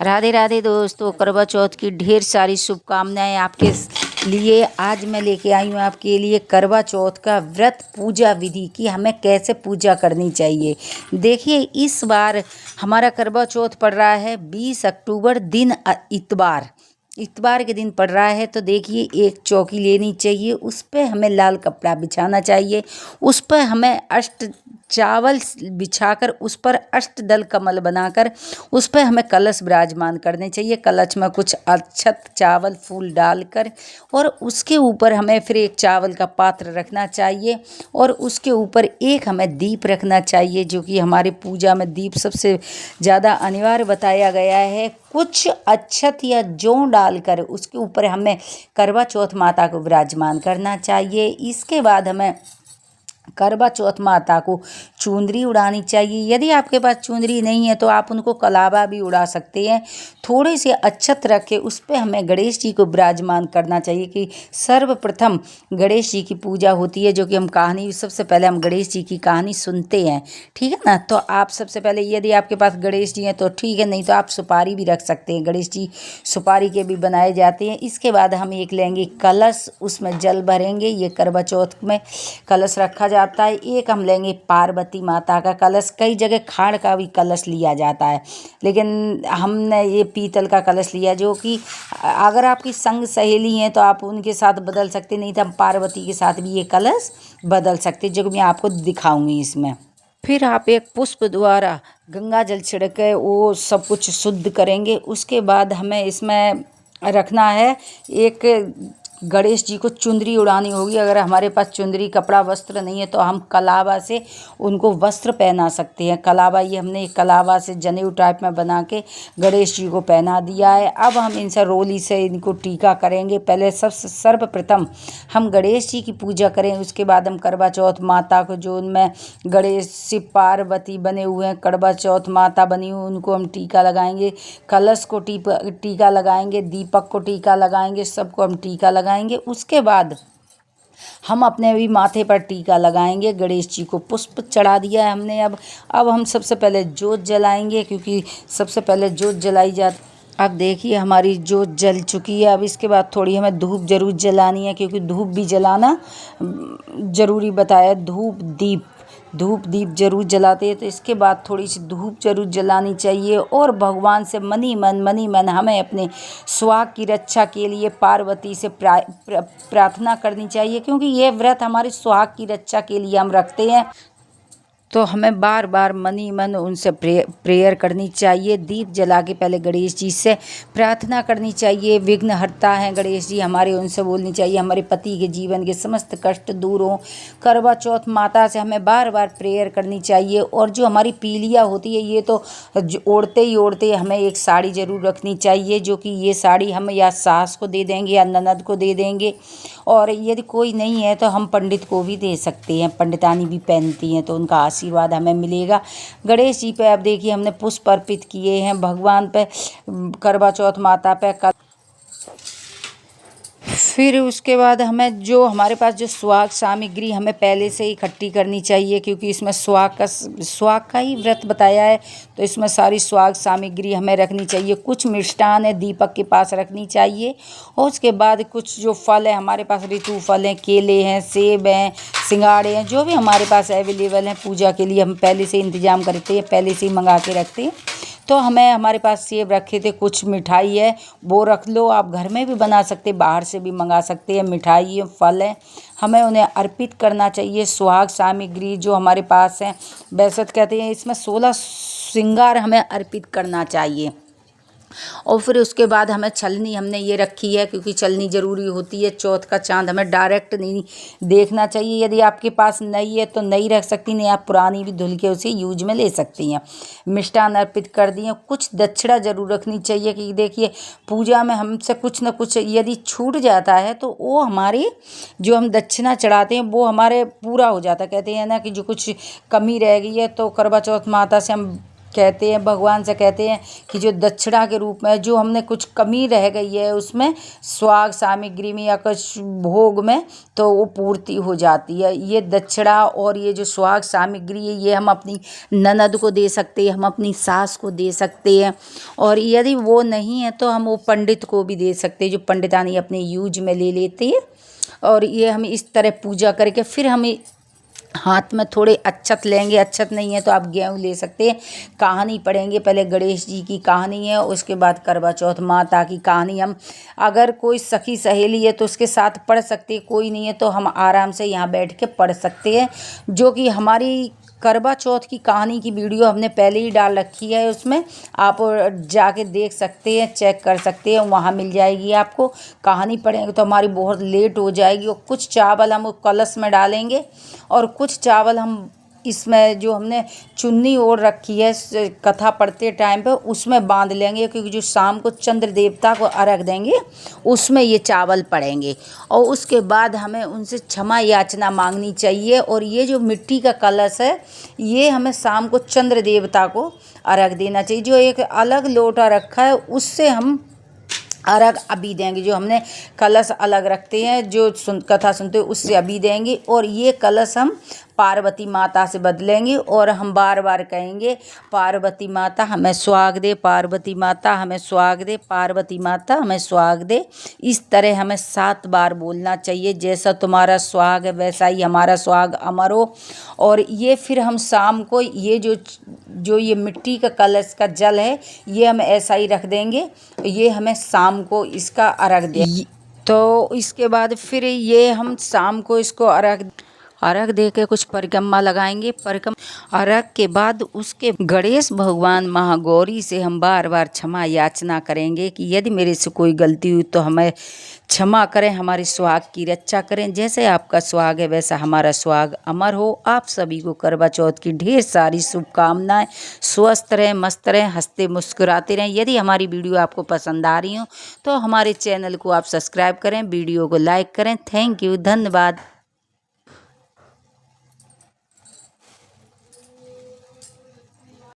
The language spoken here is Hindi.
राधे राधे दोस्तों, करवा चौथ की ढेर सारी शुभकामनाएं आपके लिए। आज मैं लेके आई हूँ आपके लिए करवा चौथ का व्रत पूजा विधि की हमें कैसे पूजा करनी चाहिए। देखिए, इस बार हमारा करवा चौथ पड़ रहा है 20 अक्टूबर दिन इतवार इतवार के दिन पड़ रहा है। तो देखिए, एक चौकी लेनी चाहिए, उस पर हमें लाल कपड़ा बिछाना चाहिए, उस पर हमें अष्ट चावल बिछाकर उस पर अष्टदल कमल बनाकर उस पर हमें कलश विराजमान करने चाहिए। कलश में कुछ अक्षत चावल फूल डालकर और उसके ऊपर हमें फिर एक चावल का पात्र रखना चाहिए और उसके ऊपर एक हमें दीप रखना चाहिए, जो कि हमारी पूजा में दीप सबसे ज़्यादा अनिवार्य बताया गया है। कुछ अक्षत या जौ डालकर उसके ऊपर हमें करवा चौथ माता को विराजमान करना चाहिए। इसके बाद हमें करवा चौथ माता को चुंदरी उड़ानी चाहिए। यदि आपके पास चुंदरी नहीं है तो आप उनको कलावा भी उड़ा सकते हैं। थोड़े से अक्षत रख के उस पर हमें गणेश जी को विराजमान करना चाहिए कि सर्वप्रथम गणेश जी की पूजा होती है, जो कि हम कहानी सबसे पहले हम गणेश जी की कहानी सुनते हैं, ठीक है ना। तो आप सबसे पहले, यदि आपके पास गणेश जी हैं तो ठीक है, नहीं तो आप सुपारी भी रख सकते हैं। गणेश जी सुपारी के भी बनाए जाते हैं। इसके बाद हम एक लेंगे कलश, उसमें जल भरेंगे। ये करवा चौथ में कलश रखा जाता है। एक हम लेंगे पार्वती माता का कलश। कई जगह खाड़ का भी कलश लिया जाता है, लेकिन हमने ये पीतल का कलश लिया, जो कि अगर आपकी संग सहेली हैं तो आप उनके साथ बदल सकते, नहीं तो हम पार्वती के साथ भी ये कलश बदल सकते, जो कि मैं आपको दिखाऊंगी इसमें। फिर आप एक पुष्प द्वारा गंगा जल छिड़क के वो सब कुछ शुद्ध करेंगे। उसके बाद हमें इसमें रखना है एक गणेश जी को चुंदरी उड़ानी होगी। अगर हमारे पास चुंदरी कपड़ा वस्त्र नहीं है तो हम कलावा से उनको वस्त्र पहना सकते हैं। कलावा, ये हमने कलावा से जनेऊ टाइप में बना के गणेश जी को पहना दिया है। अब हम इनसे रोली से इनको टीका करेंगे। पहले सर्वप्रथम हम गणेश जी की पूजा करें, उसके बाद हम करवा चौथ माता को, जो उनमें गणेश शिव पार्वती बने हुए हैं, करवा चौथ माता बनी हुई, उनको हम टीका लगाएंगे। कलश को टीका लगाएंगे, दीपक को टीका लगाएंगे, सबको हम टीका लगाएंगे। उसके बाद हम अपने भी माथे पर टीका लगाएंगे। गणेश जी को पुष्प चढ़ा दिया है हमने। अब हम सबसे पहले जोत जलाएंगे, क्योंकि सबसे पहले जोत जलाई जाती। अब देखिए, हमारी जोत जल चुकी है। अब इसके बाद थोड़ी हमें धूप जरूर जलानी है, क्योंकि धूप भी जलाना जरूरी बताया। धूप दीप जरूर जलाते हैं। तो इसके बाद थोड़ी सी धूप जरूर जलानी चाहिए और भगवान से मनी मन हमें अपने सुहाग की रक्षा के लिए पार्वती से प्रार्थना करनी चाहिए, क्योंकि ये व्रत हमारे सुहाग की रक्षा के लिए हम रखते हैं। तो हमें बार बार मनी मन उनसे प्रेयर करनी चाहिए। दीप जला के पहले गणेश जी से प्रार्थना करनी चाहिए। विघ्न हरता है गणेश जी हमारे, उनसे बोलनी चाहिए हमारे पति के जीवन के समस्त कष्ट दूर हों। करवा चौथ माता से हमें बार बार प्रेयर करनी चाहिए। और जो हमारी पीलिया होती है, ये तो ओढ़ते हमें एक साड़ी ज़रूर रखनी चाहिए, जो कि ये साड़ी हम या सास को दे देंगे या ननद को दे देंगे। और यदि कोई नहीं है तो हम पंडित को भी दे सकते हैं, पंडितानी भी पहनती हैं, तो उनका आशीर्वाद हमें मिलेगा। गणेश जी पे अब देखिए हमने पुष्प अर्पित किए हैं, भगवान पे, करवा चौथ माता पे। फिर उसके बाद हमें जो हमारे पास जो सुहाग सामग्री हमें पहले से ही इकट्ठी करनी चाहिए, क्योंकि इसमें सुहाग का ही व्रत बताया है, तो इसमें सारी सुहाग सामग्री हमें रखनी चाहिए। कुछ मिष्ठान है दीपक के पास रखनी चाहिए। और उसके बाद कुछ जो फल है हमारे पास, ऋतु फल हैं, केले हैं, सेब हैं, सिंगाड़े हैं, जो भी हमारे पास अवेलेबल हैं पूजा के लिए, हम पहले से इंतजाम करते हैं, पहले से ही मंगा के रखते हैं। तो हमारे पास सेब रखे थे, कुछ मिठाई है वो रख लो। आप घर में भी बना सकते, बाहर से भी मंगा सकते हैं। मिठाई है, फल है, हमें उन्हें अर्पित करना चाहिए। सुहाग सामग्री जो हमारे पास है, वैसे तो कहते हैं इसमें 16 श्रृंगार हमें अर्पित करना चाहिए। और फिर उसके बाद हमें छलनी हमने ये रखी है, क्योंकि छलनी ज़रूरी होती है। चौथ का चांद हमें डायरेक्ट नहीं देखना चाहिए। यदि आपके पास नई है तो नई रख सकती, नहीं आप पुरानी भी धुल के उसे यूज में ले सकती हैं। मिष्ठान अर्पित कर दिए। कुछ दक्षिणा ज़रूर रखनी चाहिए, कि देखिए पूजा में हमसे कुछ न कुछ यदि छूट जाता है तो वो हमारी जो हम दक्षिणा चढ़ाते हैं वो हमारे पूरा हो जाता है। कहते हैं ना कि जो कुछ कमी रह गई है तो करवा चौथ माता से हम कहते हैं, भगवान से कहते हैं कि जो दक्षिणा के रूप में जो हमने कुछ कमी रह गई है उसमें स्वाग सामग्री में या कुछ भोग में, तो वो पूर्ति हो जाती है। ये दक्षिणा और ये जो स्वाग सामग्री है ये हम अपनी ननद को दे सकते हैं, हम अपनी सास को दे सकते हैं, और यदि वो नहीं है तो हम वो पंडित को भी दे सकते हैं, जो पंडितानी अपने यूज में ले लेते हैं। और ये हम इस तरह पूजा करके फिर हम हाथ में थोड़े अक्षत लेंगे, अक्षत नहीं है तो आप गेहूँ ले सकते हैं। कहानी पढ़ेंगे, पहले गणेश जी की कहानी है, उसके बाद करवा चौथ माता की कहानी। हम अगर कोई सखी सहेली है तो उसके साथ पढ़ सकते हैं, कोई नहीं है तो हम आराम से यहाँ बैठ के पढ़ सकते हैं। जो कि हमारी करवा चौथ की कहानी की वीडियो हमने पहले ही डाल रखी है, उसमें आप जाके देख सकते हैं, चेक कर सकते हैं, वहाँ मिल जाएगी आपको। कहानी पढ़ेंगे तो हमारी बहुत लेट हो जाएगी। और कुछ चावल हम कलश में डालेंगे और कुछ चावल हम इसमें जो हमने चुन्नी ओढ़ रखी है कथा पढ़ते टाइम पे उसमें बांध लेंगे, क्योंकि जो शाम को चंद्र देवता को अर्घ देंगे उसमें ये चावल पड़ेंगे। और उसके बाद हमें उनसे क्षमा याचना मांगनी चाहिए। और ये जो मिट्टी का कलश है ये हमें शाम को चंद्र देवता को अर्घ देना चाहिए। जो एक अलग लोटा रखा है उससे हम अर्घ अभी देंगे। जो हमने कलश अलग रखते हैं, जो कथा सुनते हैं उससे अभी देंगे। और ये कलश हम पार्वती माता से बदलेंगे और हम बार बार कहेंगे, पार्वती माता हमें सुहाग दे, पार्वती माता हमें सुहाग दे, पार्वती माता हमें सुहाग दे। इस तरह हमें 7 बार बोलना चाहिए। जैसा तुम्हारा सुहाग है वैसा ही हमारा सुहाग अमर हो। और ये फिर हम शाम को ये जो ये मिट्टी का कलश का जल है ये हम ऐसा ही रख देंगे। ये हमें शाम को इसका अर्घ दे। तो इसके बाद फिर ये हम शाम को इसको अर्घ दे के कुछ परिक्रमा लगाएंगे। अर्घ के बाद उसके गणेश भगवान महागौरी से हम बार बार क्षमा याचना करेंगे कि यदि मेरे से कोई गलती हुई तो हमें क्षमा करें, हमारे सुहाग की रक्षा करें। जैसे आपका सुहाग है वैसा हमारा सुहाग अमर हो। आप सभी को करवा चौथ की ढेर सारी शुभकामनाएं। स्वस्थ रहें, मस्त रहें, हंसते मुस्कुराते रहें। यदि हमारी वीडियो आपको पसंद आ रही हो तो हमारे चैनल को आप सब्सक्राइब करें, वीडियो को लाइक करें। थैंक यू, धन्यवाद।